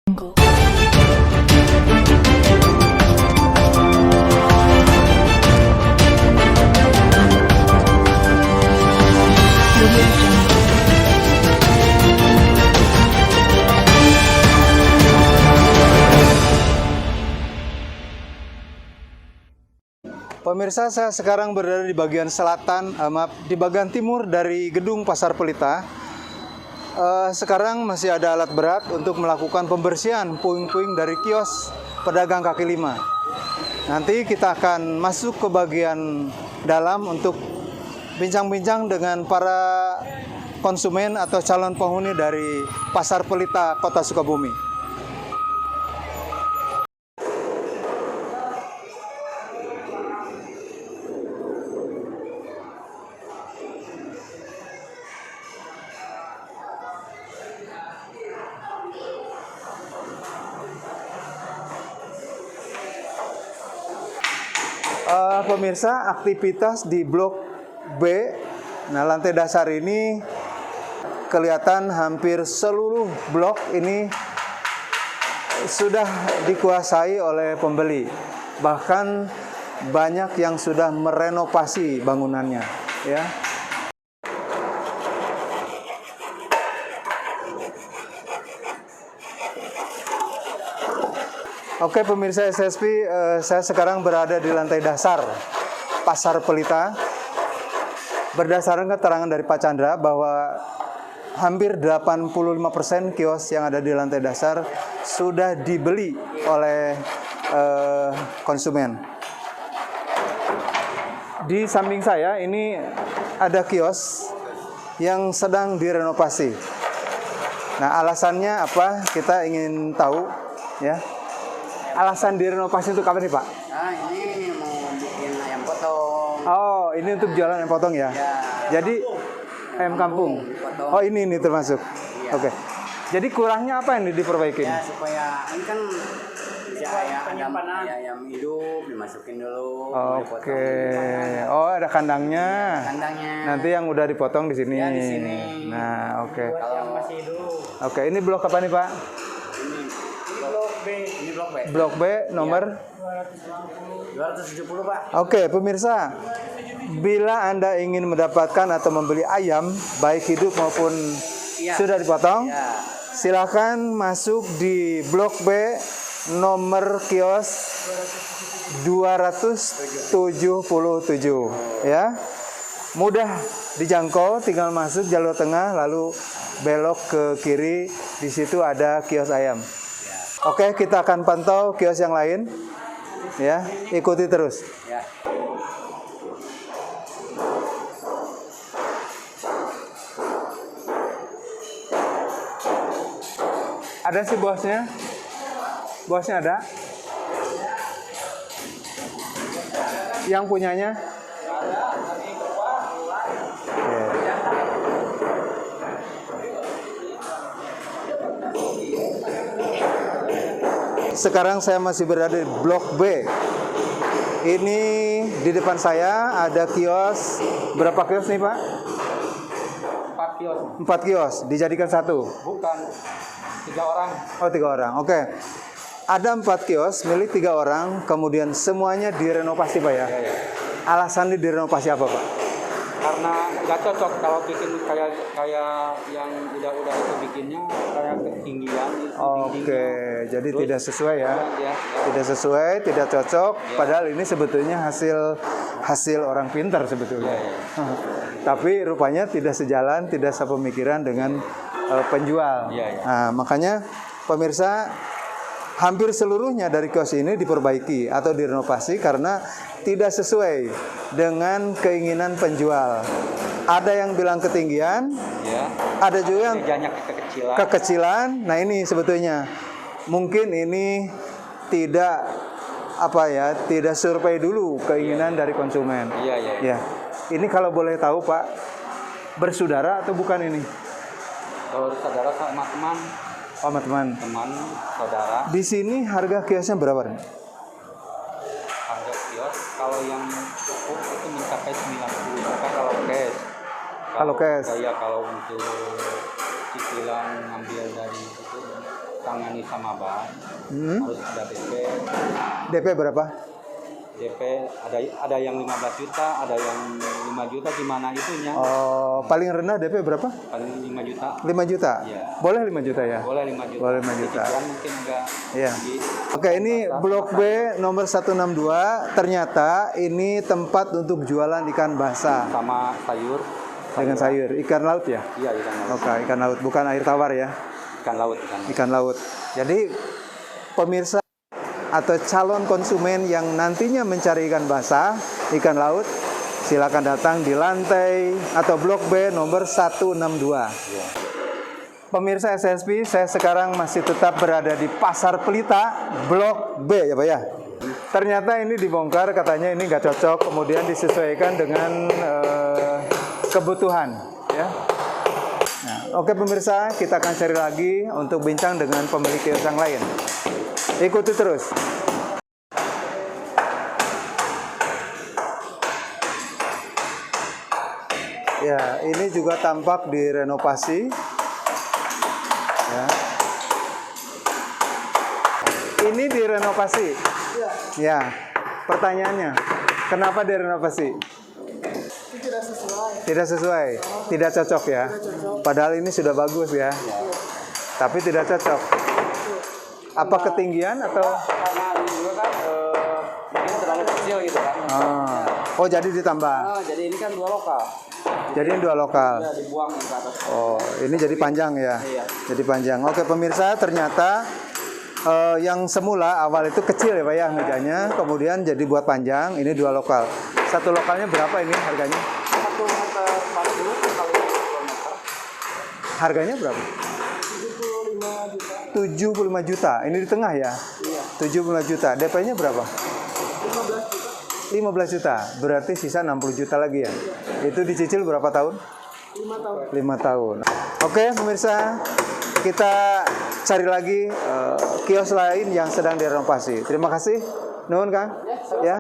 Pemirsa, saya sekarang berada di bagian selatan, di bagian timur dari gedung Pasar Pelita. Sekarang masih ada alat berat untuk melakukan pembersihan puing-puing dari kios pedagang kaki lima. Nanti kita akan masuk ke bagian dalam untuk bincang-bincang dengan para konsumen atau calon penghuni dari Pasar Pelita, Kota Sukabumi. Pemirsa, aktivitas di Blok B, nah lantai dasar ini kelihatan hampir seluruh blok ini sudah dikuasai oleh pembeli. Bahkan banyak yang sudah merenovasi bangunannya, ya. Oke pemirsa SSP, saya sekarang berada di lantai dasar Pasar Pelita. Berdasarkan keterangan dari Pak Chandra bahwa hampir 85% kios yang ada di lantai dasar sudah dibeli oleh konsumen. Di samping saya ini ada kios yang sedang direnovasi. Nah, alasannya apa? Kita ingin tahu, ya. Alasan direnovasi itu apa nih Pak? Nah, ini mau bikin ayam potong. Oh, ini untuk jualan ayam potong ya? Ya. Jadi ayam kampung. Oh, ini termasuk. Iya. Oke. Jadi kurangnya apa yang diperbaikin? Ya supaya ini kan bisa ayam hidup dimasukin dulu. Oke. Oh, ada kandangnya. Kandangnya. Nanti yang udah dipotong di sini. Ya, di sini. Nah, oke. Kalau masih hidup. Oke, ini blok apa nih Pak? Ini blok B. Ini blok B. Blok B nomor 270 Pak. Oke, pemirsa, bila Anda ingin mendapatkan atau membeli ayam, baik hidup maupun sudah dipotong, silakan masuk di Blok B nomor kios 277, ya. Mudah dijangkau, tinggal masuk jalur tengah, lalu belok ke kiri, di situ ada kios ayam. Oke, kita akan pantau kios yang lain. Ya, ikuti terus. Ya. Ada sih bosnya. Bosnya ada. Yang punyanya? Sekarang saya masih berada di Blok B. Ini di depan saya ada kios. Berapa kios nih Pak? 4 kios. 4 kios. Dijadikan satu? Bukan. 3 orang. Oh, 3 orang. Oke. Ada 4 kios milik 3 orang. Kemudian semuanya direnovasi Pak ya? Ya. Alasannya direnovasi apa Pak? Karena nggak cocok kalau bikin kayak yang udah itu bikinnya kayak ketinggian. Oke, jadi terus, tidak sesuai ya? Ya. Tidak sesuai, tidak cocok. Ya. Padahal ini sebetulnya hasil orang pintar sebetulnya. Ya. Tapi rupanya tidak sejalan, tidak sepemikiran dengan penjual. Ya. Nah, makanya pemirsa, hampir seluruhnya dari kios ini diperbaiki atau direnovasi karena tidak sesuai dengan keinginan penjual. Ada yang bilang ketinggian, Ya. ada juga yang kekecilan. Nah, ini sebetulnya mungkin ini tidak tidak survei dulu keinginan dari konsumen. Iya. Ya. Ini kalau boleh tahu Pak, bersaudara atau bukan ini? Kalau saudara sama teman. Oh, sama teman. Teman, saudara. Di sini harga kiosnya berapa nih? Harga kios kalau yang cukup itu mencapai 90 juta kalau cash. Kalau cash. Ya kalau untuk cicilan ngambil dari itu tangani sama bank, harus ada DP. DP berapa? DP ada yang 15 juta, ada yang 5 juta, gimana itunya? Oh, paling rendah DP berapa? Paling 5 juta. 5 juta? Iya. Boleh 5 juta ya? Boleh 5 juta. Boleh 5 juta. Cicilan mungkin enggak. Iya. Oke, ini Blok B nomor 162. Ternyata ini tempat untuk jualan ikan basah Sama sayur. dengan sayur. Ikan laut ya? Iya, ikan laut. Oke, ikan laut, bukan air tawar ya? Ikan laut, ikan laut. Ikan laut. Jadi pemirsa atau calon konsumen yang nantinya mencari ikan basah, ikan laut, silakan datang di lantai atau Blok B nomor 162. Iya. Pemirsa SSP, saya sekarang masih tetap berada di Pasar Pelita, Blok B ya Pak ya. Ternyata ini dibongkar, katanya ini nggak cocok, kemudian disesuaikan dengan kebutuhan ya. Nah, oke pemirsa, kita akan cari lagi untuk bincang dengan pemilik kios yang lain. Ikuti terus. Ya, ini juga tampak direnovasi. Ya. Ini direnovasi. Ya. Pertanyaannya, kenapa direnovasi? Tidak sesuai. Tidak sesuai, tidak cocok ya. Padahal ini sudah bagus ya. Tapi tidak cocok. Apa ketinggian atau? Karena ini juga kan mungkin terlalu kecil gitu kan. Oh, jadi ditambah. Jadi ini kan 2 lokal. Jadi ini 2 lokal. Udah dibuang ke atas. Oh, ini jadi panjang ya. Iya. Jadi panjang. Oke pemirsa, ternyata yang semula awal itu kecil ya Pak ya mejanya, kemudian jadi buat panjang. Ini 2 lokal. Satu lokalnya berapa ini harganya? 1 meter 40 kali 2 meter. Harganya berapa? 75 juta. Ini di tengah ya? Iya. 75 juta. DP-nya berapa? 15 juta. Berarti sisa 60 juta lagi ya? Itu dicicil berapa tahun? 5 tahun. Oke pemirsa, kita cari lagi kios lain yang sedang direnovasi. Terima kasih. Nuhun Kang. Ya.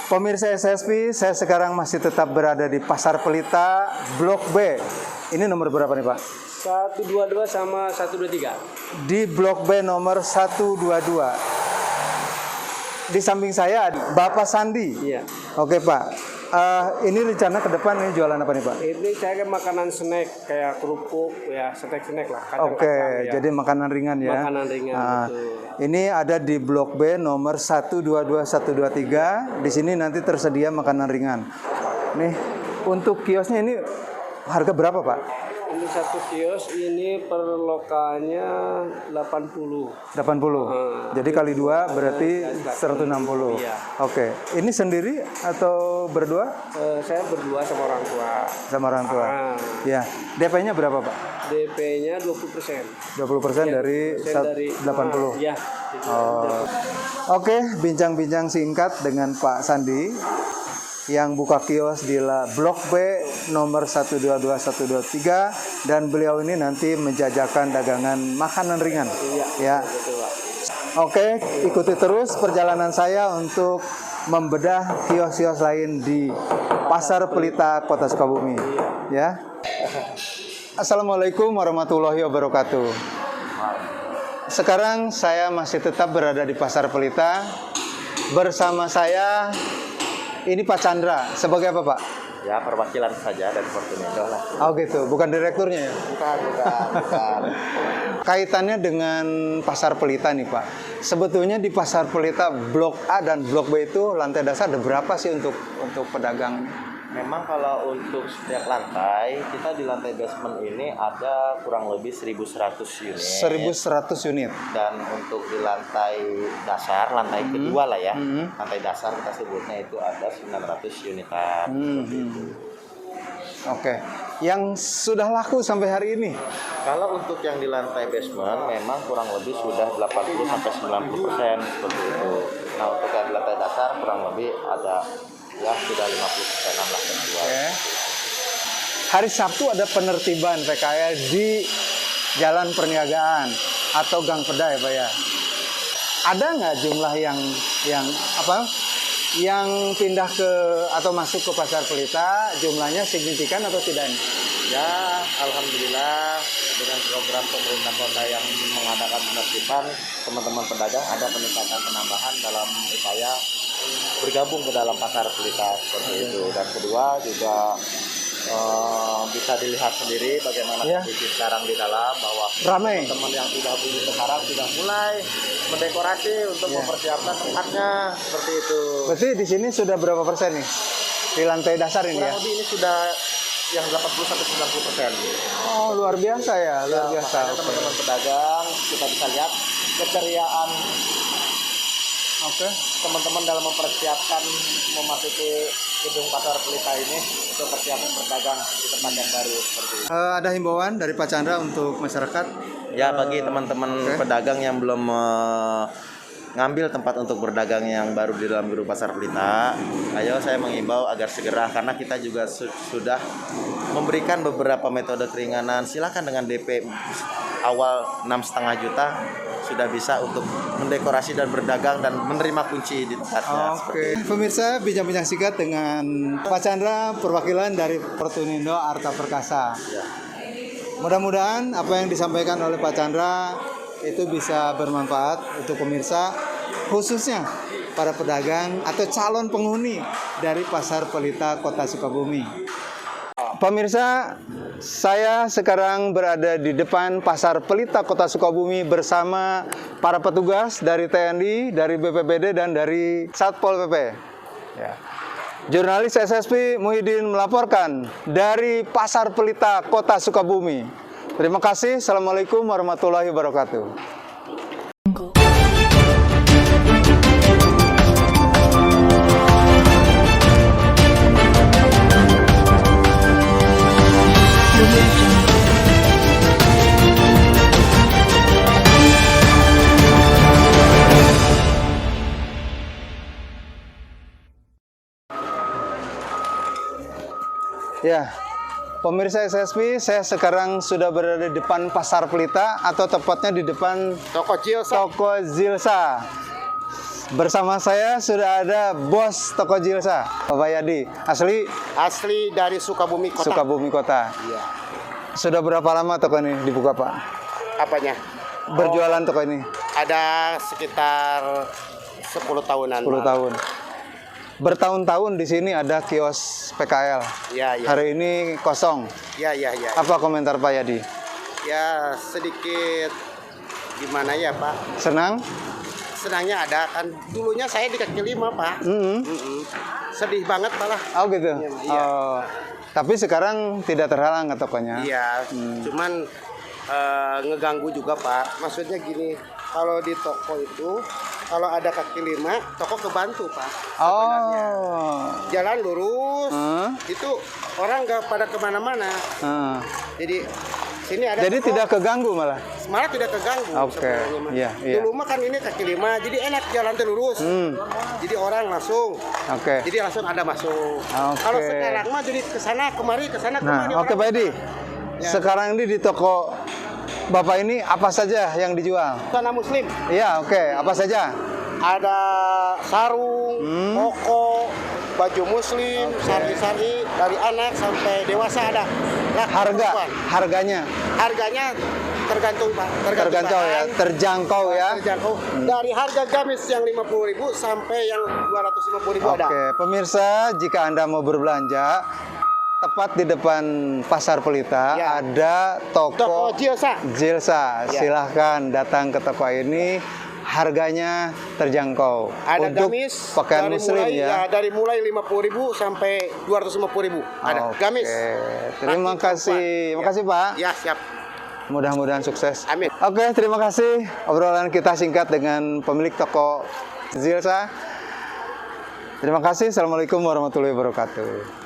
Pemirsa SSP, saya sekarang masih tetap berada di Pasar Pelita, Blok B. Ini nomor berapa nih Pak? 122 sama 123. Di Blok B nomor 122. Di samping saya ada Bapak Sandi. Iya. Oke Pak. Ini rencana ke depan ini jualan apa nih Pak? Ini saya makanan snack kayak kerupuk ya, snack lah. Oke, Ya. jadi makanan ringan ya. Makanan ringan, betul. Ini ada di Blok B nomor 122 123. Di sini nanti tersedia makanan ringan. Nih, untuk kiosnya ini harga berapa Pak? Ini satu kios ini per lokalnya 80. 80. Jadi kali 2 berarti 160. Iya. Oke. Ini sendiri atau berdua? Saya berdua sama orang tua. Sama orang tua. Ya. DP-nya berapa, Pak? DP-nya 20%. 20% dari 80. Iya. Oh. Oke, bincang-bincang singkat dengan Pak Sandi yang buka kios di Blok B nomor 122 123, dan beliau ini nanti menjajakan dagangan makanan ringan. Ya. Oke, ikuti terus perjalanan saya untuk membedah kios-kios lain di Pasar Pelita, Kota Sukabumi. Ya. Assalamualaikum warahmatullahi wabarakatuh. Sekarang saya masih tetap berada di Pasar Pelita. Bersama saya ini Pak Chandra, sebagai apa Pak? Ya, perwakilan saja dari Fortunedo lah. Oh gitu, bukan direkturnya ya? Bukan. Kaitannya dengan Pasar Pelita nih Pak. Sebetulnya di Pasar Pelita Blok A dan Blok B itu lantai dasar ada berapa sih untuk pedagang? Memang kalau untuk setiap lantai, kita di lantai basement ini ada kurang lebih 1.100 unit. 1.100 unit. Dan untuk di lantai dasar, lantai kedua lah ya, lantai dasar kita sebutnya itu ada 900 unitan. Oke. Yang sudah laku sampai hari ini? Kalau untuk yang di lantai basement memang kurang lebih sudah 80-90% seperti itu. Nah untuk yang di lantai dasar kurang lebih ada ya sudah 50%-an lah terjual. Oke. Hari Sabtu ada penertiban PKL di Jalan Perniagaan atau Gang Peda ya Pak ya? Ada nggak jumlah yang pindah ke atau masuk ke Pasar Pelita, jumlahnya signifikan atau tidak? Ya Alhamdulillah dengan program pemerintah kota yang mengadakan penertiban, teman-teman pedagang ada peningkatan penambahan dalam upaya bergabung ke dalam pasar pelita seperti itu. Dan kedua juga bisa dilihat sendiri bagaimana kondisi sekarang di dalam, bahwa Ramai. teman-teman yang sudah beli sekarang sudah mulai mendekorasi untuk mempersiapkan tempatnya seperti itu. Berarti di sini sudah berapa persen nih? Di lantai dasar ini ya? Kurang lebih ini sudah yang 80-90%. Oh, luar biasa ya, luar biasa. Makanya teman-teman pedagang kita bisa lihat keceriaan teman-teman dalam mempersiapkan memasuki gedung pasar pelita ini untuk persiapan berdagang di tempat yang baru seperti ini. Ada himbauan dari Pak Chandra untuk masyarakat? Ya, bagi teman-teman pedagang yang belum ngambil tempat untuk berdagang yang baru di dalam gedung pasar pelita, ayo saya mengimbau agar segera, karena kita juga sudah memberikan beberapa metode keringanan. Silakan dengan DP awal 6,5 juta sudah bisa untuk mendekorasi dan berdagang dan menerima kunci di tempatnya. Oke, pemirsa, bincang-bincang singkat dengan Pak Chandra, perwakilan dari Portunindo Arta Perkasa. Ya. Mudah-mudahan apa yang disampaikan oleh Pak Chandra itu bisa bermanfaat untuk pemirsa, khususnya para pedagang atau calon penghuni dari Pasar Pelita Kota Sukabumi. Pemirsa, saya sekarang berada di depan Pasar Pelita Kota Sukabumi bersama para petugas dari TNI, dari BPBD, dan dari Satpol PP. Ya. Jurnalis SSP Muhyiddin melaporkan dari Pasar Pelita Kota Sukabumi. Terima kasih. Assalamualaikum warahmatullahi wabarakatuh. Ya, pemirsa SSP, saya sekarang sudah berada di depan Pasar Pelita, atau tepatnya di depan Toko Jilsa. Toko Jilsa. Bersama saya sudah ada bos Toko Jilsa, Bapak Yadi, Asli dari Sukabumi Kota. Sukabumi Kota. Iya. Sudah berapa lama toko ini dibuka, Pak? Apanya? Berjualan toko ini? Ada sekitar 10 tahunan. 10 tahun. Bertahun-tahun di sini ada kios PKL. Iya, iya. Hari ini kosong. Iya, iya, iya. Apa komentar Pak Yadi? Ya sedikit gimana ya, Pak? Senang? Senangnya ada kan, dulunya saya di kaki 5, Pak. Sedih banget malah. Oh gitu. Iya. Oh. Tapi sekarang tidak terhalang tokonya. Iya, cuman ngeganggu juga, Pak. Maksudnya gini, kalau di toko itu kalau ada kaki 5, toko kebantu, Pak. Sebenarnya. Oh. Jalan lurus, itu orang nggak pada kemana-mana. Jadi sini ada. Jadi toko, tidak keganggu malah. malah tidak keganggu. Oke. Sebenarnya, Mas. Iya, iya. Dulu mah kan ini kaki 5, jadi enak jalan lurus. Jadi orang langsung. Oke. Jadi langsung ada masuk. Oke. Kalau sekarang mah jadi kesana kemari Nah, kemari. oke Pak Yadi. Ya. Sekarang ini di toko Bapak ini apa saja yang dijual? Sana Muslim. Iya, oke. Apa saja? Ada sarung, koko, baju muslim, sari-sari dari anak sampai dewasa ada. Lah, Harganya harganya tergantung, Pak. terjangkau ya, bahan, terjangkau ya. terjangkau. Dari harga gamis yang 50.000 sampai yang 250.000 ada. Oke, pemirsa, jika Anda mau berbelanja, tepat di depan Pasar Pelita Ya. ada toko Toko Jilsa. Jilsa. Ya. Silahkan datang ke toko ini. Harganya terjangkau. Ada untuk gamis pakaian dari muslim mulai, ya. dari mulai 50.000 sampai 250.000 ada Oke. gamis. Terima Laki kasih. perempuan. Terima kasih, Pak. Ya, siap. Mudah-mudahan sukses. Amin. Oke, terima kasih. Obrolan kita singkat dengan pemilik toko Jilsa. Terima kasih. Assalamualaikum warahmatullahi wabarakatuh.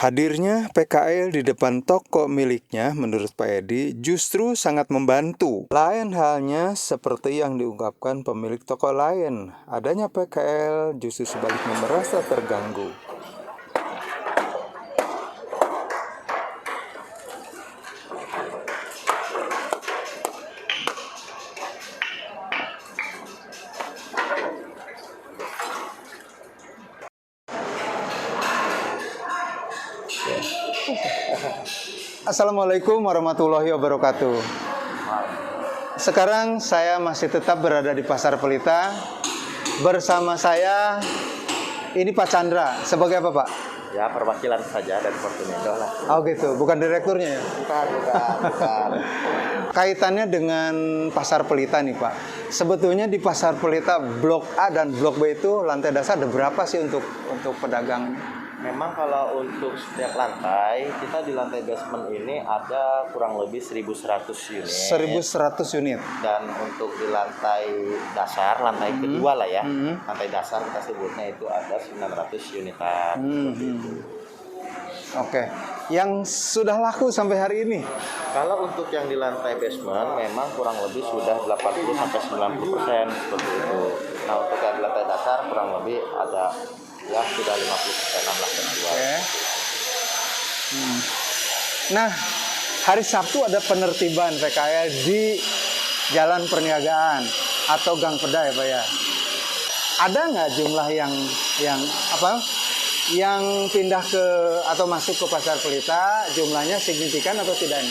Hadirnya PKL di depan toko miliknya menurut Pak Edi justru sangat membantu. Lain halnya seperti yang diungkapkan pemilik toko lain. Adanya PKL justru sebaliknya merasa terganggu. Assalamualaikum warahmatullahi wabarakatuh. Sekarang saya masih tetap berada di Pasar Pelita. Bersama saya ini Pak Chandra. Sebagai apa, Pak? Ya, perwakilan saja dari Fortunindo lah. Oh gitu, bukan direkturnya ya? Bukan. Kaitannya dengan Pasar Pelita nih, Pak. Sebetulnya di Pasar Pelita Blok A dan Blok B itu lantai dasar ada berapa sih untuk pedagang? Memang kalau untuk setiap lantai, kita di lantai basement ini ada kurang lebih 1.100 unit. 1.100 unit. Dan untuk di lantai dasar, lantai kedua lah ya, lantai dasar kita sebutnya itu ada 900 unitan. Oke. Yang sudah laku sampai hari ini? Kalau untuk yang di lantai basement memang kurang lebih sudah 80-90% seperti itu. Nah untuk yang di lantai dasar kurang lebih ada ya sudah 50%-an lah terjual. Oke. Nah, hari Sabtu ada penertiban PKL di Jalan Perniagaan atau Gang Peda ya, Pak ya. Ada nggak jumlah yang pindah ke atau masuk ke Pasar Pelita, jumlahnya signifikan atau tidak?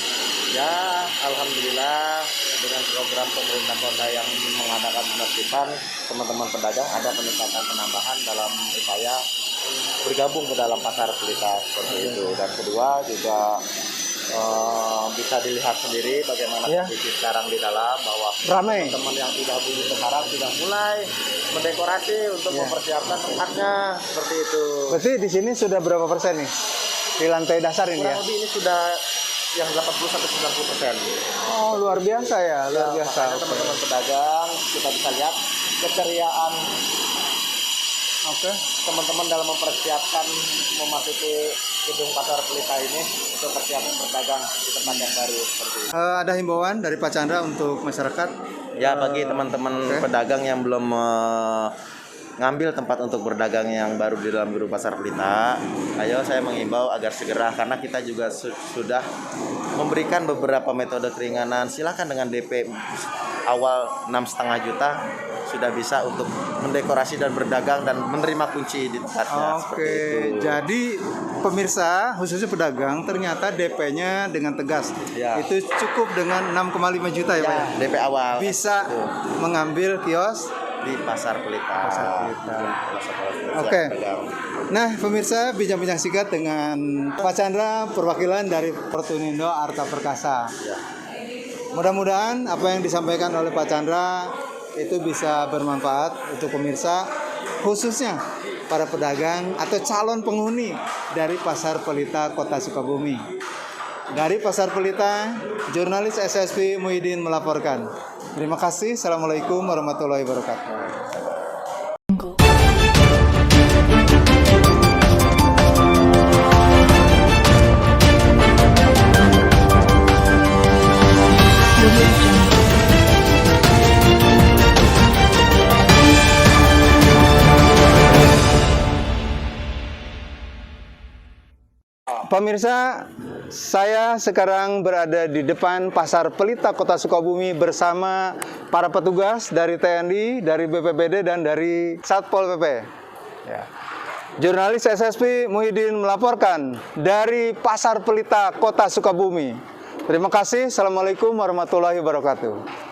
Ya, alhamdulillah dengan program pemerintah kota yang mengadakan penertiban, teman-teman pedagang ada peningkatan penambahan dalam upaya bergabung ke dalam Pasar Pelita seperti itu. Dan kedua juga bisa dilihat sendiri bagaimana kondisi sekarang di dalam, bahwa ramai. Teman-teman yang sudah beli sekarang sudah mulai mendekorasi untuk mempersiapkan tempatnya seperti itu. Berarti di sini sudah berapa persen nih di lantai dasar ini ya? Kurang lebih ini sudah yang 80-90%. Oh, luar biasa ya, luar biasa. Makanya teman-teman pedagang kita bisa lihat keceriaan teman-teman dalam mempersiapkan memasuki gedung Pasar Pelita ini untuk persiapan berdagang di tempat yang baru seperti ini. Ada himbauan dari Pak Chandra untuk masyarakat? Ya, bagi teman-teman pedagang yang belum ngambil tempat untuk berdagang yang baru di dalam gedung Pasar Pelita, ayo saya menghimbau agar segera, karena kita juga sudah memberikan beberapa metode keringanan. Silakan dengan DP awal 6,5 juta sudah bisa untuk mendekorasi dan berdagang dan menerima kunci di tempatnya. Oke, jadi pemirsa khususnya pedagang ternyata DP-nya dengan tegas itu cukup dengan 6,5 juta ya, Pak? Ya? DP awal Bisa mengambil kios di Pasar Pelita. Oke. Nah, pemirsa, bincang-bincang singkat dengan Pak Chandra, perwakilan dari Fortunindo Arta Perkasa. Mudah-mudahan apa yang disampaikan oleh Pak Chandra itu bisa bermanfaat untuk pemirsa, khususnya para pedagang atau calon penghuni dari Pasar Pelita Kota Sukabumi. Dari Pasar Pelita, jurnalis SSP Muhyiddin melaporkan. Terima kasih. Assalamualaikum warahmatullahi wabarakatuh. Pemirsa, saya sekarang berada di depan Pasar Pelita Kota Sukabumi bersama para petugas dari TNI, dari BPBD, dan dari Satpol PP. Ya. Jurnalis SSP Muhyiddin melaporkan dari Pasar Pelita Kota Sukabumi. Terima kasih. Assalamualaikum warahmatullahi wabarakatuh.